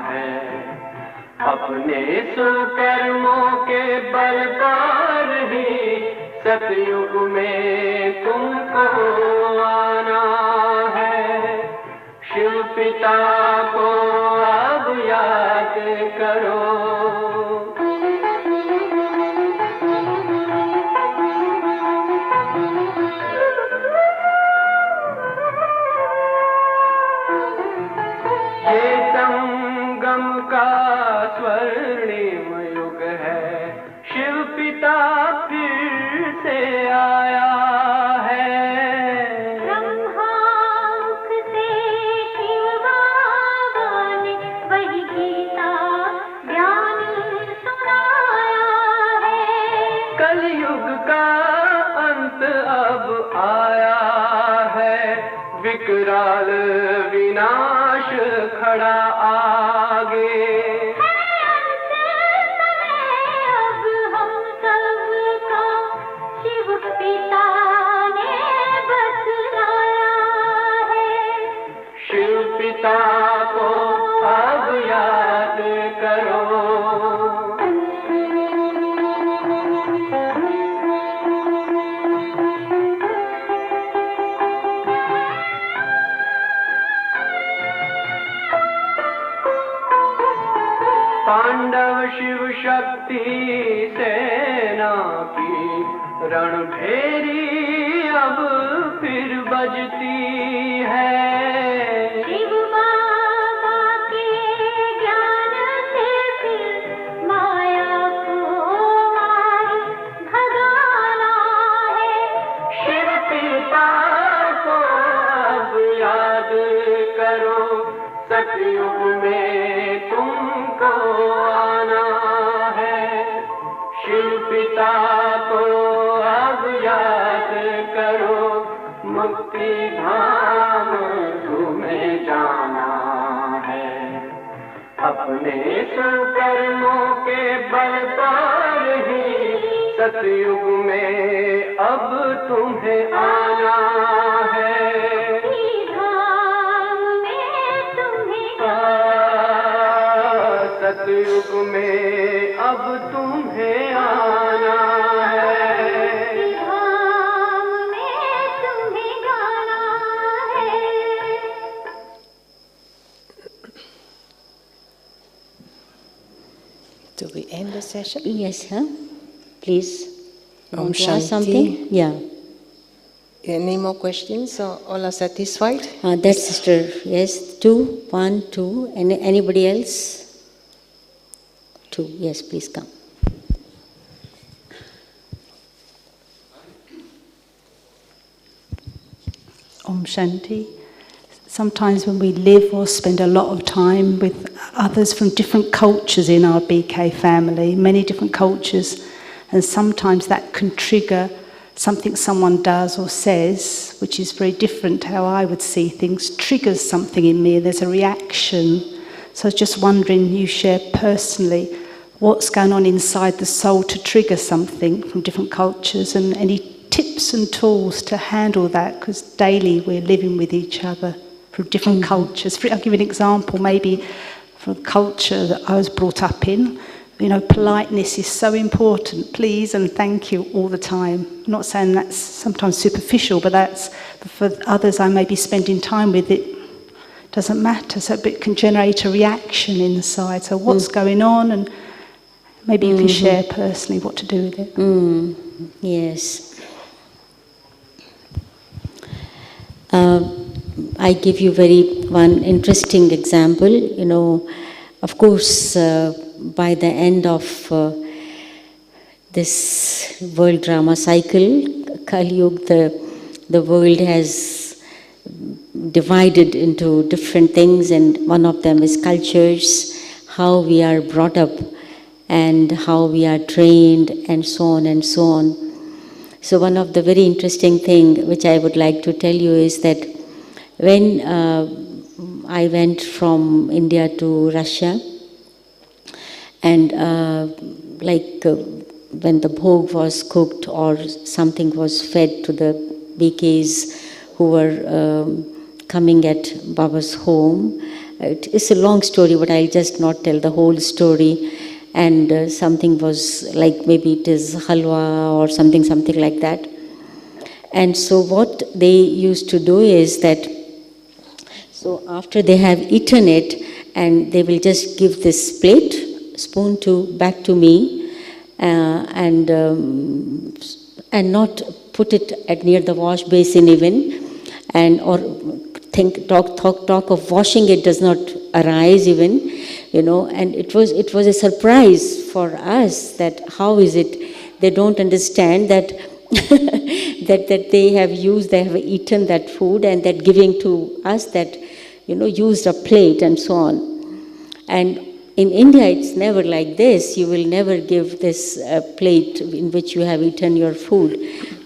है। अपने सुकर्मों के बल पर ही सतयुग में तुमको आना है। शिव पिता को अब याद करो। आया है। ब्रह्मामुख से शिव बाबा ने वही गीता ज्ञान सुनाया है। कलयुग का अंत अब आया है, विकराल विनाश खड़ा आगे। अब हम सबका शिव पिता ने बतलाया है। शिव पिता को अब याद करो। पांडव शिव शक्ति सेना की रणभेरी अब फिर बजती है। शिव बाबा के ज्ञान से फिर माया को मार भगाना है। शिव पिता को अब याद करो, सतयुग में तुमको आना है। शिव पिता को अब याद करो, मुक्ति धाम तुम्हें जाना है। अपने सुकर्मों के बल पर ही सतयुग में अब तुम्हें आना है। धाम में तुम्हें सतयुग में अब तुम्हें आना है। धाम में तुम्हें गाना है। Do we end the session? Yes, huh? Please. Om Want to ask Shanti. something? Yeah. Any more questions or all are satisfied? That sister, yes, 2, 1, 2. Anybody else? 2, yes, please come. Om Shanti. Sometimes when we live or spend a lot of time with others from different cultures in our BK family, many different cultures, and sometimes that can trigger something someone does or says, which is very different to how I would see things, triggers something in me, there's a reaction. So I was just wondering, you share personally, what's going on inside the soul to trigger something from different cultures, and any tips and tools to handle that, because daily we're living with each other from different cultures. I'll give you an example, maybe from the culture that I was brought up in. You know, politeness is so important, please and thank you all the time. I'm not saying that's sometimes superficial, but that's for others I may be spending time with, it doesn't matter, so it can generate a reaction inside. So what's going on, and maybe you can share personally what to do with it. Yes. I give you one interesting example. You know, of course, by the end of this world drama cycle, Kali Yuga, the world has divided into different things, and one of them is cultures, how we are brought up and how we are trained, and so on and so on. So one of the very interesting thing which I would like to tell you is that when I went from India to Russia, and when the bhog was cooked or something was fed to the BKs who were coming at Baba's home, it's a long story, but I'll just not tell the whole story. And something was like, maybe it is halwa or something like that. And so what they used to do is that, so after they have eaten it, and they will just give this plate, spoon back to me, and not put it near the wash basin even, and or talk of washing it does not arise even, you know. And it was a surprise for us that how is it they don't understand that that they have eaten that food, and that giving to us that, used a plate and so on. And in India, it's never like this. You will never give this plate in which you have eaten your food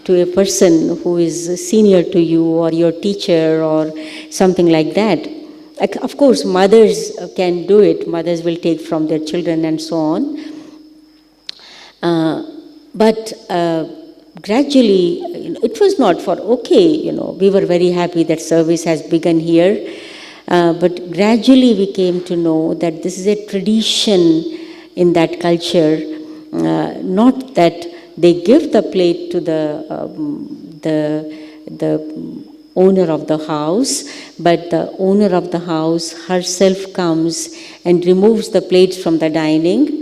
to a person who is senior to you, or your teacher, or something like that. Of course, mothers can do it. Mothers will take from their children and so on. But gradually, it was not for, we were very happy that service has begun here. But gradually we came to know that this is a tradition in that culture, not that they give the plate to the owner of the house, but the owner of the house herself comes and removes the plates from the dining,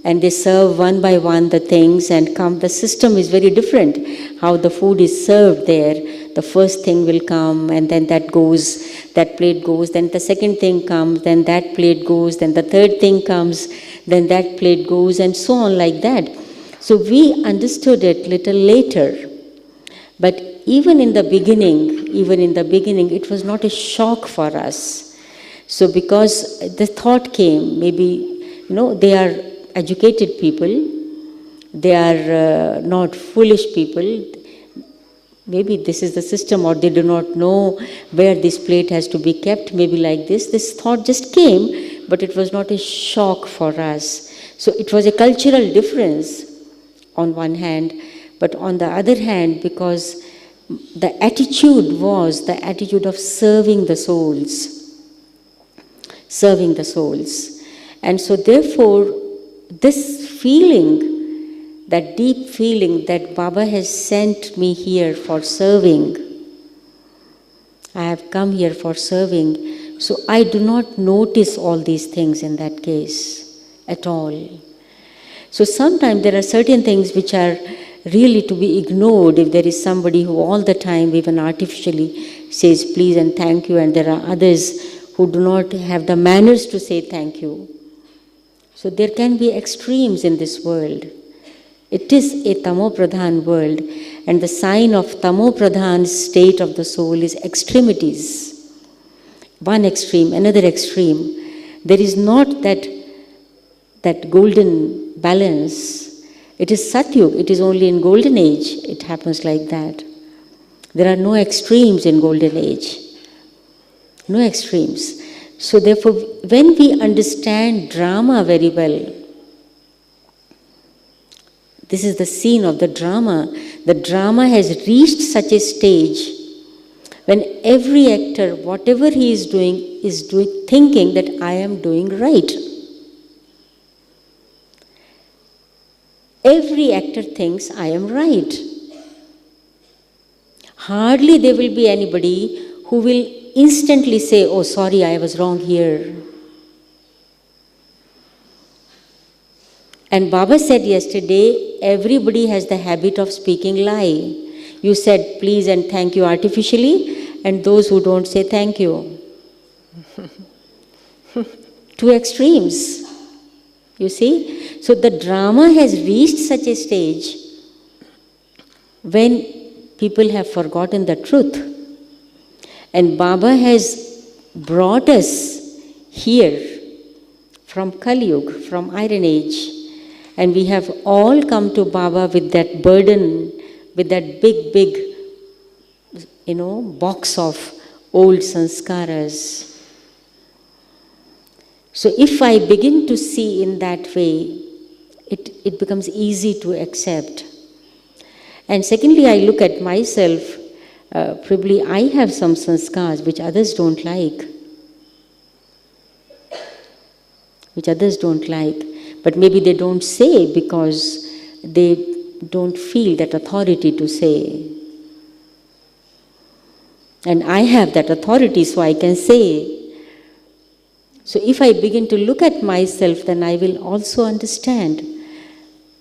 and they serve one by one the things and come. The system is very different, how the food is served there. The first thing will come, and then that plate goes, then the second thing comes, then that plate goes, then the third thing comes, then that plate goes, and so on like that. So we understood it little later. But even in the beginning, it was not a shock for us. So because the thought came, maybe, they are educated people, they are not foolish people. Maybe this is the system, or they do not know where this plate has to be kept, maybe like this. This thought just came, but it was not a shock for us. So it was a cultural difference on one hand, but on the other hand, because the attitude was the attitude of serving the souls. Serving the souls. And so therefore, this feeling, that deep feeling that Baba has sent me here for serving, I have come here for serving, so I do not notice all these things in that case at all. So sometimes there are certain things which are really to be ignored if there is somebody who all the time, even artificially, says please and thank you, and there are others who do not have the manners to say thank you. So there can be extremes in this world. It is a tamo-pradhan world, and the sign of tamo-pradhan state of the soul is extremities. One extreme, another extreme. There is not that golden balance. It is Satyug, it is only in golden age it happens like that. There are no extremes in golden age. No extremes. So therefore, when we understand drama very well, this is the scene of the drama. The drama has reached such a stage when every actor, whatever he is doing thinking that I am doing right. Every actor thinks I am right. Hardly there will be anybody who will instantly say, oh sorry, I was wrong here. And Baba said yesterday, everybody has the habit of speaking lie. You said please and thank you artificially, and those who don't say thank you. Two extremes, you see. So the drama has reached such a stage when people have forgotten the truth. And Baba has brought us here from Kali Yuga, from Iron Age. And we have all come to Baba with that burden, with that big, box of old sanskaras. So if I begin to see in that way, it becomes easy to accept. And secondly, I look at myself, probably I have some sanskars which others don't like. But maybe they don't say because they don't feel that authority to say. And I have that authority, so I can say. So if I begin to look at myself, then I will also understand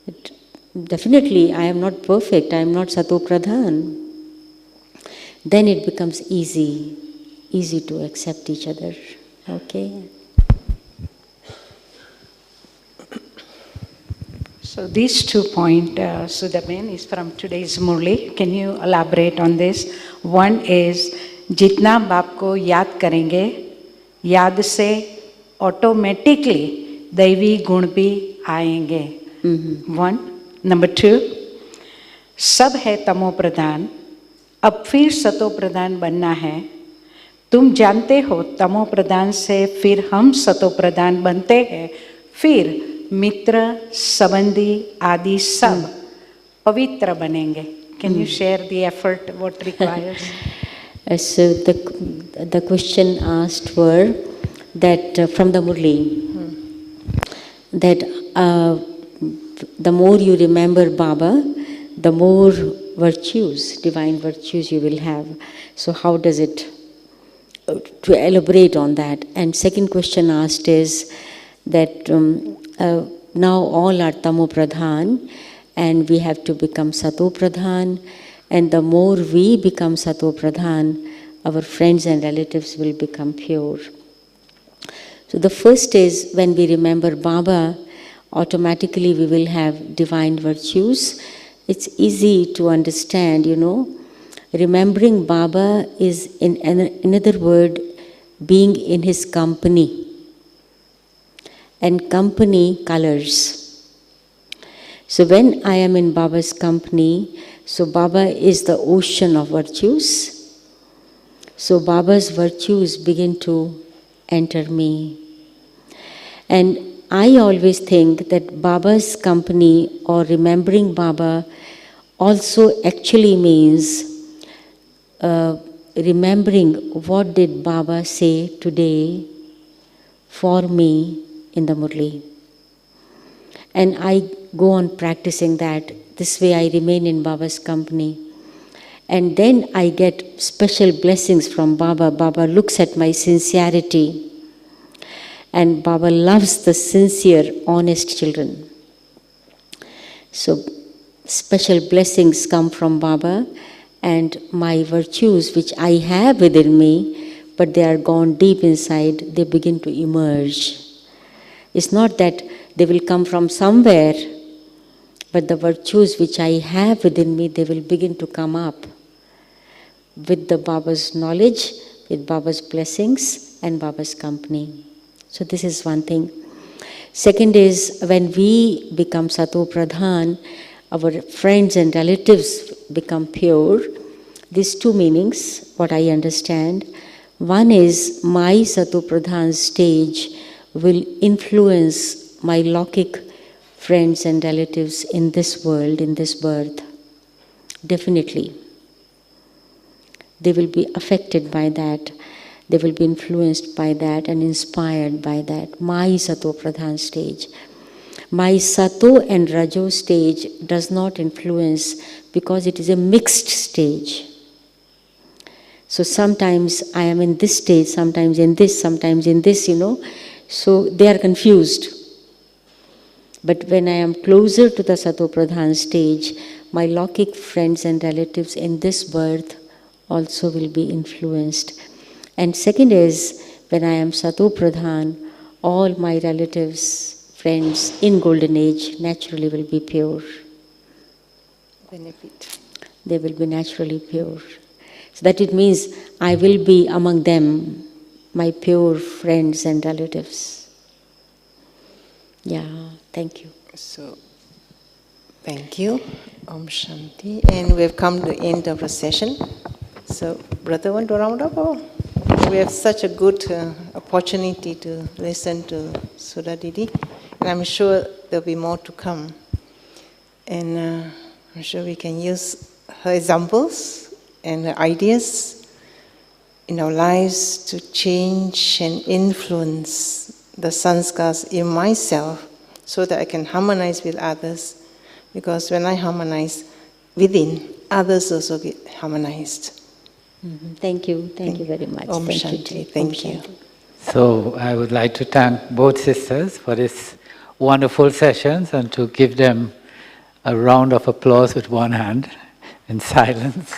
that definitely I am not perfect, I am not Sato-Pradhan. Then it becomes easy to accept each other. Okay? So these 2 points, Sudhaben, is from today's Murli. Can you elaborate on this? One is, जितना बाप को याद करेंगे, याद से automatically दैवी गुण भी आएंगे. One. Number 2, सब है तमो प्रधान, अब फिर सतो प्रधान बनना है. तुम जानते हो तमो प्रधान से फिर हम सतो प्रधान बनते हैं, फिर मित्र संबंधी आदि सब पवित्र बनेंगे. Can you share the effort what requires? So the question asked were that from the Murli, that the more you remember Baba, the more virtues, divine virtues you will have. So how does it, to elaborate on that? And second question asked is that now all are Tamo Pradhan and we have to become Sato Pradhan, and the more we become Sato Pradhan, our friends and relatives will become pure. So the first is, when we remember Baba, automatically we will have divine virtues. It's easy to understand, Remembering Baba is, in another word, being in his company. And company colors. So when I am in Baba's company, so Baba is the ocean of virtues. So Baba's virtues begin to enter me. And I always think that Baba's company or remembering Baba also actually means remembering what did Baba say today for me in the Murli. And I go on practicing that. This way I remain in Baba's company. And then I get special blessings from Baba. Baba looks at my sincerity. And Baba loves the sincere, honest children. So special blessings come from Baba, and my virtues which I have within me, but they are gone deep inside, they begin to emerge. It's not that they will come from somewhere, but the virtues which I have within me, they will begin to come up with the Baba's knowledge, with Baba's blessings and Baba's company. So this is one thing. Second is, when we become Sato Pradhan, our friends and relatives become pure. These two meanings, what I understand. One is, my Sato Pradhan stage will influence my Lokik friends and relatives in this world, in this birth. Definitely. They will be affected by that. They will be influenced by that and inspired by that. My Sato Pradhan stage. My Sato and Rajo stage does not influence because it is a mixed stage. So sometimes I am in this stage, sometimes in this, So they are confused. But when I am closer to the Sato Pradhan stage, my Lokik friends and relatives in this birth also will be influenced. And second is, when I am Sato Pradhan, all my relatives, friends in golden age naturally will be pure. Benefit. They will be naturally pure. So that it means I will be among them, my pure friends and relatives. Yeah, thank you. So, thank you, Om Shanti. And we've come to the end of the session. So, brother, want to round up? Or? We have such a good opportunity to listen to Sudha Didi. And I'm sure there'll be more to come. And I'm sure we can use her examples and her ideas in our lives to change and influence the sanskars in myself so that I can harmonize with others. Because when I harmonize within, others also get harmonized. Mm-hmm. Thank you very much. Om Shanti. Thank you. So I would like to thank both sisters for this wonderful sessions and to give them a round of applause with one hand in silence.